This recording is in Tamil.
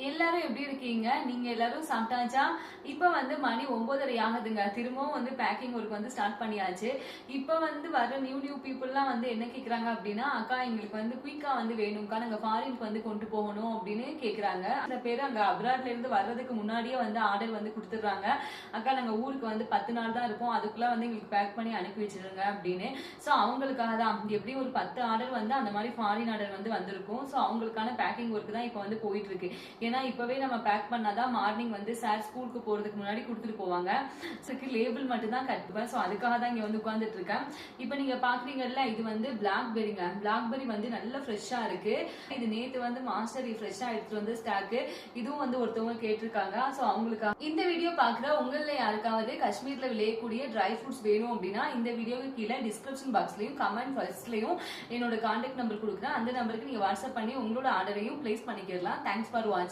எல்லாரும் எப்படி இருக்கீங்க? நீங்க எல்லாரும் சாப்பிட்டாச்சா? இப்ப வந்து மணி 9:30 ஆகுதுங்க. திரும்பவும் வந்து பேக்கிங் ஒர்க் வந்து ஸ்டார்ட் பண்ணியாச்சு. இப்ப வந்து வர நியூ பீப்புள்லாம் வந்து என்ன கேக்குறாங்க அப்படின்னா, அக்கா எங்களுக்கு வந்து குயிக்கா வந்து வேணும்க்கா, நாங்க ஃபாரினுக்கு வந்து கொண்டு போகணும் அப்படின்னு கேக்குறாங்க. சில பேர் அங்க அப்ராட்ல இருந்து வர்றதுக்கு முன்னாடியே வந்து ஆர்டர் வந்து கொடுத்துடுறாங்க. அக்கா நாங்க ஊருக்கு வந்து 10 நாள் தான் இருப்போம், அதுக்குள்ள வந்து எங்களுக்கு பேக் பண்ணி அனுப்பி வச்சிருங்க அப்படின்னு. ஸோ அவங்களுக்காக தான் எப்படியும் ஒரு 10 ஆர்டர் வந்து அந்த மாதிரி ஃபாரின் ஆர்டர் வந்து வந்திருக்கும். ஸோ அவங்களுக்கான பேக்கிங் ஒர்க் தான் இப்போ வந்து போயிட்டு இருக்கு. ஏன்னா இப்பவே நம்ம பேக் பண்ணாதான் மார்னிங் வந்து சார் ஸ்கூலுக்கு போறதுக்கு முன்னாடி கொடுத்துட்டு போவாங்க. லேபிள் மட்டும் தான் கட்டுவேன். ஸோ அதுக்காக தான் இங்க வந்து உட்கார்ந்துட்டு இருக்கேன். இப்போ நீங்க பாக்குறீங்கல்ல, இது வந்து பிளாக்பெரிங்க. பிளாக்பெரி வந்து நல்ல ஃப்ரெஷ்ஷா இருக்கு. இது நேத்து வந்து மாஸ்டர் ஃப்ரெஷ்ஷா எடுத்துட்டு வந்து ஸ்டாக். இதுவும் வந்து ஒருத்தவங்க கேட்டிருக்காங்க. ஸோ அவங்களுக்கு இந்த வீடியோ பாக்குற உங்கள யாருக்காவது காஷ்மீர்ல விளையக்கூடிய ட்ரை ஃப்ரூட்ஸ் வேணும் அப்படின்னா இந்த வீடியோக்கு கீழே டிஸ்கிரிப்ஷன் பாக்ஸ்லயும் கமெண்ட் ஃபர்ஸ்ட்லயும் என்னோட கான்டாக்ட் நம்பர் கொடுக்குறேன். அந்த நம்பருக்கு நீங்க வாட்ஸ்அப் பண்ணி உங்களோட ஆர்டரையும் பிளேஸ் பண்ணிக்கலாம். தேங்க்ஸ் ஃபார் வாட்சிங்.